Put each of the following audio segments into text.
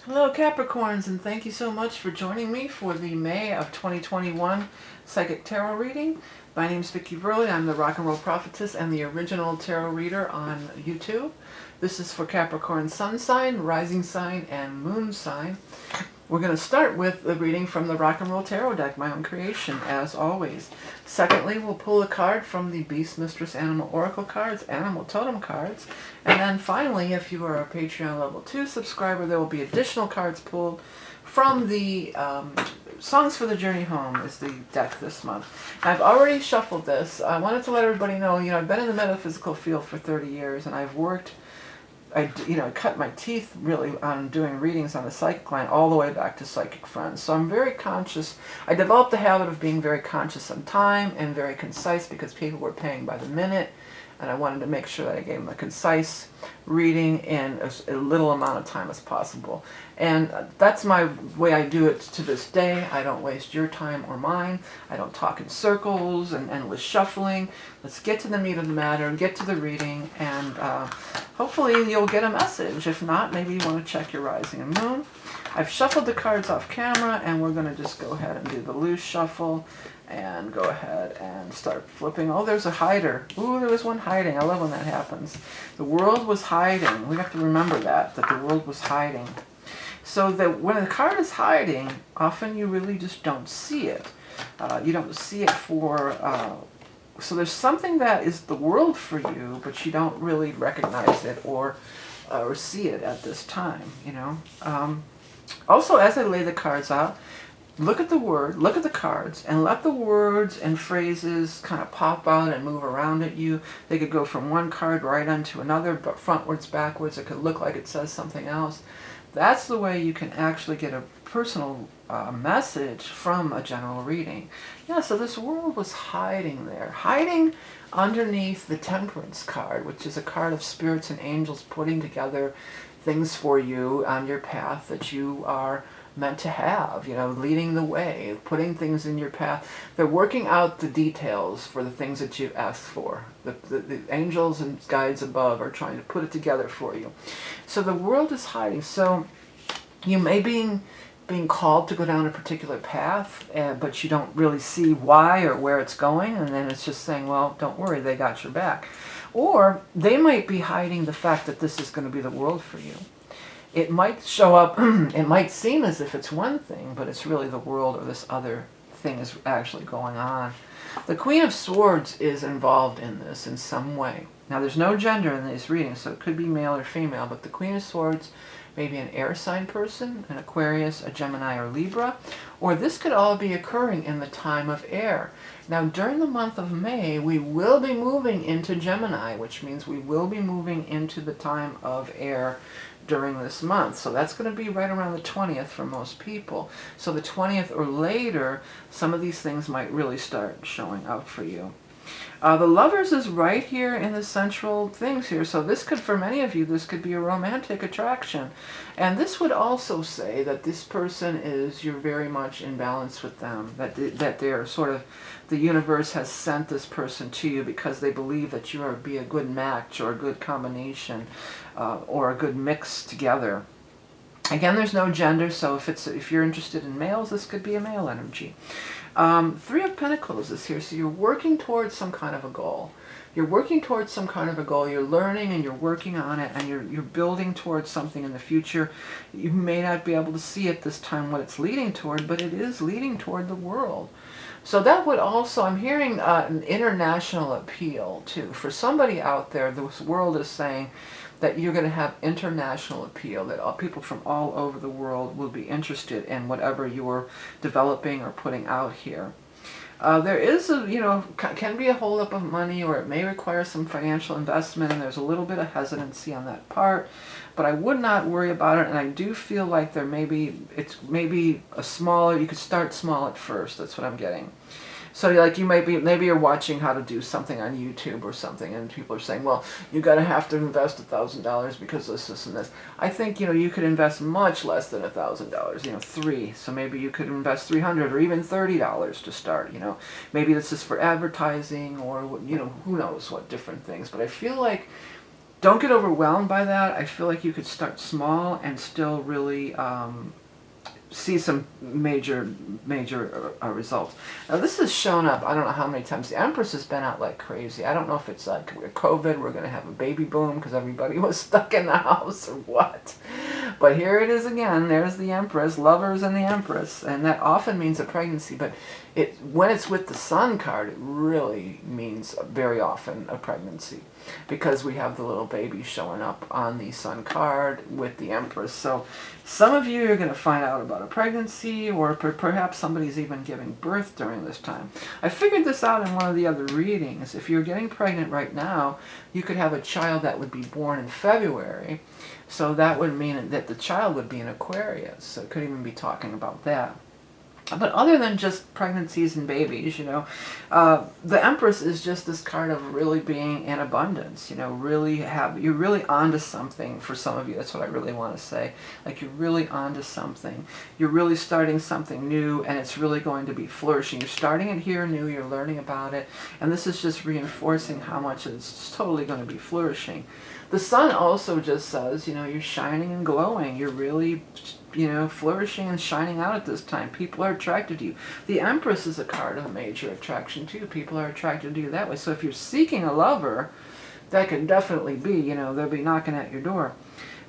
Hello Capricorns, and thank you so much for joining me for the May of 2021 Psychic Tarot reading. My name is Vickieverlie. I'm the Rock and Roll Prophetess and the original tarot reader on YouTube. This is for Capricorn Sun sign, Rising sign, and Moon sign. We're going to start with the reading from the Rock and Roll Tarot deck, my own creation, as always. Secondly, we'll pull a card from the Beast Mistress Animal Oracle cards, Animal Totem cards. And then finally, if you are a Patreon level 2 subscriber, there will be additional cards pulled from the Songs for the Journey Home is the deck this month. I've already shuffled this. I wanted to let everybody know, I've been in the metaphysical field for 30 years, and I've worked I cut my teeth really on doing readings on the psychic line all the way back to Psychic Friends. So I'm very conscious. I developed the habit of being very conscious on time and very concise because people were paying by the minute. And I wanted to make sure that I gave them a concise reading in as little amount of time as possible. And that's my way I do it to this day. I don't waste your time or mine. I don't talk in circles and endless shuffling. Let's get to the meat of the matter, get to the reading, and hopefully you'll get a message. If not, maybe you want to check your rising and moon. I've shuffled the cards off camera, and we're going to just go ahead and do the loose shuffle and go ahead and start flipping. Oh, there's a hider. Ooh, there was one hiding. I love when that happens. The world was hiding. We have to remember that the world was hiding. So that when a card is hiding, often you really just don't see it. You don't see it for... so there's something that is the world for you, but you don't really recognize it or see it at this time, Also, as I lay the cards out, look at the word, look at the cards, and let the words and phrases kind of pop out and move around at you. They could go from one card right onto another, but frontwards, backwards. It could look like it says something else. That's the way you can actually get a personal message from a general reading. Yeah, so this world was hiding there. Hiding underneath the Temperance card, which is a card of spirits and angels putting together things for you on your path that you are meant to have, leading the way, putting things in your path. They're working out the details for the things that you've asked for. The angels and guides above are trying to put it together for you. So the world is hiding. So you may be being called to go down a particular path, but you don't really see why or where it's going, and then it's just saying, well, don't worry, they got your back. Or they might be hiding the fact that this is going to be the world for you. It might show up, it might seem as if it's one thing, but it's really the world or this other thing is actually going on. The Queen of Swords is involved in this in some way. Now, there's no gender in these readings, so it could be male or female, but the Queen of Swords may be an air sign person, an Aquarius, a Gemini, or Libra, or this could all be occurring in the time of air. Now, during the month of May, we will be moving into Gemini, which means we will be moving into the time of air during this month. So that's going to be right around the 20th for most people. So the 20th or later, some of these things might really start showing up for you. The Lovers is right here in the central things here. So this could, for many of you, this could be a romantic attraction. And this would also say that this person you're very much in balance with them. That they're sort of, the universe has sent this person to you because they believe that you are be a good match or a good combination or a good mix together. Again, there's no gender, so if you're interested in males, this could be a male energy. Three of Pentacles is here, so you're working towards some kind of a goal. You're working towards some kind of a goal. You're learning and you're working on it, and you're building towards something in the future. You may not be able to see at this time what it's leading toward, but it is leading toward the world. So that would also, I'm hearing an international appeal too. For somebody out there, this world is saying that you're going to have international appeal, that people from all over the world will be interested in whatever you're developing or putting out here. There is can be a holdup of money, or it may require some financial investment, and there's a little bit of hesitancy on that part, but I would not worry about it. And I do feel like there it's maybe a smaller, you could start small at first. That's what I'm getting. So like maybe you're watching how to do something on YouTube or something, and people are saying, well, you have to invest $1,000 because this and this. I think, you could invest much less than $1,000, $3. So maybe you could invest $300 or even $30 to start, Maybe this is for advertising or, who knows what different things. But I feel like Don't get overwhelmed by that. I feel like you could start small and still really see some major results. Now this has shown up, I don't know how many times. The Empress has been out like crazy. I don't know if it's like COVID, we're going to have a baby boom because everybody was stuck in the house or what. But here it is again. There's the Empress, Lovers and the Empress. And that often means a pregnancy, but when it's with the Sun card, it really means very often a pregnancy, because we have the little baby showing up on the Sun card with the Empress. So some of you are going to find out about a pregnancy, or perhaps somebody's even giving birth during this time. I figured this out in one of the other readings. If you're getting pregnant right now, you could have a child that would be born in February. So that would mean that the child would be in Aquarius. So it could even be talking about that. But other than just pregnancies and babies, you know, the Empress is just this card of really being in abundance. You know, you're really onto something for some of you. That's what I really want to say. Like, you're really onto something. You're really starting something new, and it's really going to be flourishing. You're starting it here new. You're learning about it, and this is just reinforcing how much it's totally going to be flourishing. The Sun also just says, you know, you're shining and glowing. You're really, you know, flourishing and shining out at this time. People are attracted to you. The Empress is a card of major attraction too. People are attracted to you that way. So if you're seeking a lover, that could definitely be, you know, they'll be knocking at your door.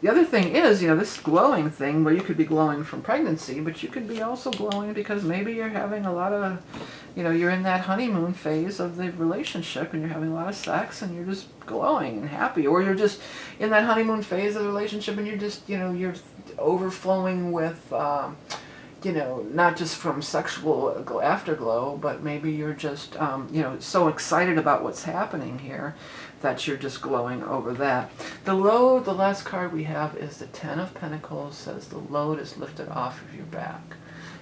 The other thing is, you know, this glowing thing, where you could be glowing from pregnancy, but you could be also glowing because maybe you're having a lot of, you know, you're in that honeymoon phase of the relationship and you're having a lot of sex and you're just glowing and happy. Or you're just in that honeymoon phase of the relationship and you're just, you know, you're overflowing with, you know, not just from sexual afterglow, but maybe you're just, you know, so excited about what's happening here that you're just glowing over that. The load, the last card we have is the Ten of Pentacles, says the load is lifted off of your back.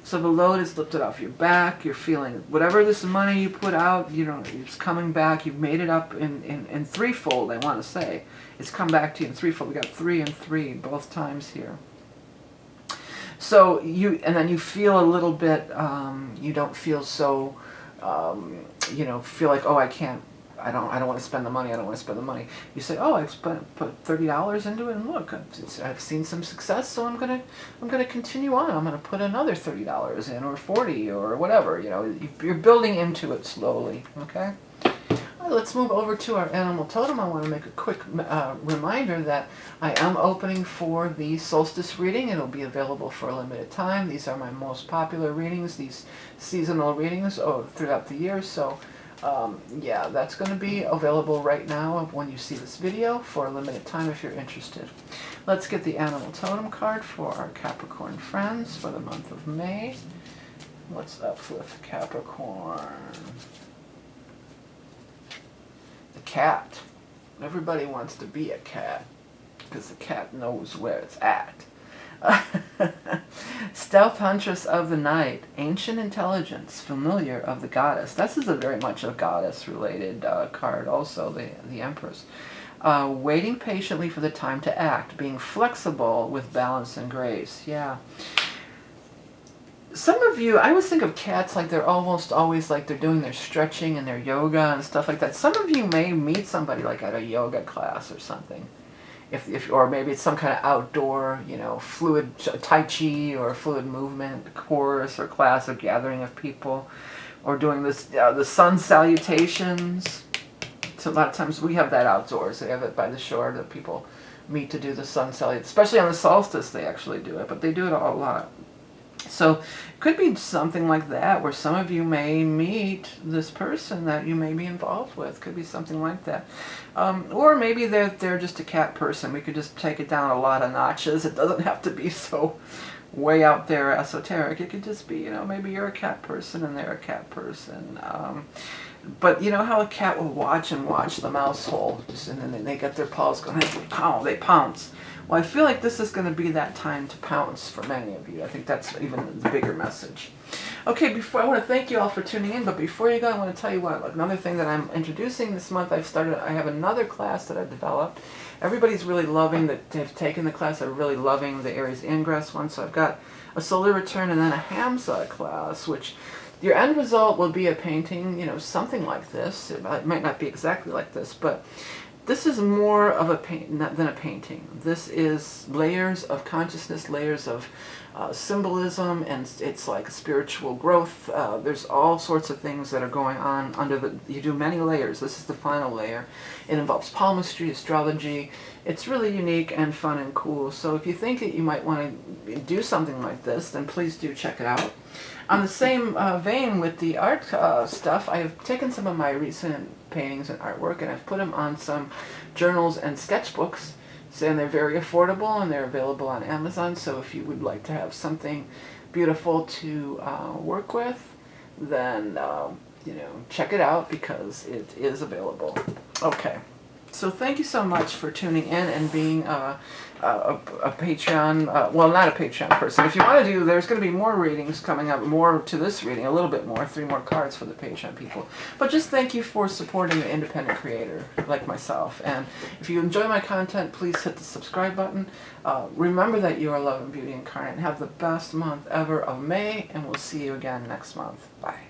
So the load is lifted off your back. You're feeling whatever this money you put out, you know, it's coming back. You've made it up in threefold, I want to say. It's come back to you in threefold. We got 3 and 3 both times here. So and then you feel a little bit, you don't feel so, you know, feel like, oh, I don't want to spend the money. I don't want to spend the money. You say, oh, I put $30 into it, and look, I've seen some success, so I'm gonna continue on. I'm gonna put another $30 in, or 40, or whatever. You know, you're building into it slowly. Okay. All right, let's move over to our animal totem. I want to make a quick reminder that I am opening for the solstice reading. It'll be available for a limited time. These are my most popular readings, these seasonal readings throughout the year. So yeah, that's going to be available right now when you see this video for a limited time if you're interested. Let's get the animal totem card for our Capricorn friends for the month of May. What's up with Capricorn? The cat. Everybody wants to be a cat because the cat knows where it's at. Stealth Huntress of the Night, Ancient Intelligence, Familiar of the Goddess. This is very much a goddess-related card also, the Empress. Waiting patiently for the time to act, being flexible with balance and grace. Yeah. Some of you, I always think of cats like they're almost always like they're doing their stretching and their yoga and stuff like that. Some of you may meet somebody like at a yoga class or something. Or maybe it's some kind of outdoor, you know, fluid Tai Chi or fluid movement course or class or gathering of people, or doing this the sun salutations. So a lot of times we have that outdoors. They have it by the shore that people meet to do the sun salutation. Especially on the solstice, they actually do it, but they do it a lot. So it could be something like that, where some of you may meet this person that you may be involved with. Could be something like that. Or maybe they're just a cat person. We could just take it down a lot of notches. It doesn't have to be so way out there esoteric. It could just be, you know, maybe you're a cat person and they're a cat person. But you know how a cat will watch the mouse hole, and then they get their paws going, they pounce. Well, I feel like this is going to be that time to pounce for many of you. I think that's even the bigger message. Okay, I want to thank you all for tuning in, but before you go, I want to tell you another thing that I'm introducing this month. I have another class that I've developed. Everybody's really loving they've taken the class. They're really loving the Aries Ingress one. So I've got a Solar Return and then a Hamza class, which your end result will be a painting, you know, something like this. It might not be exactly like this, but This is more of a paint than a painting. This is layers of consciousness, layers of symbolism, and it's like spiritual growth. There's all sorts of things that are going on under the, you do many layers. This is the final layer. It involves palmistry, astrology. It's really unique and fun and cool. So if you think that you might want to do something like this, then please do check it out. On the same vein with the art stuff, I have taken some of my recent paintings and artwork and I've put them on some journals and sketchbooks, and they're very affordable and they're available on Amazon. So if you would like to have something beautiful to work with, then you know, check it out because it is available. Okay. So thank you so much for tuning in and being a Patreon, well, not a Patreon person. If you want to do, there's going to be more readings coming up, more to this reading, a little bit more, 3 more cards for the Patreon people. But just thank you for supporting an independent creator like myself. And if you enjoy my content, please hit the subscribe button. Remember that you are love and beauty incarnate. Have the best month ever of May, and we'll see you again next month. Bye.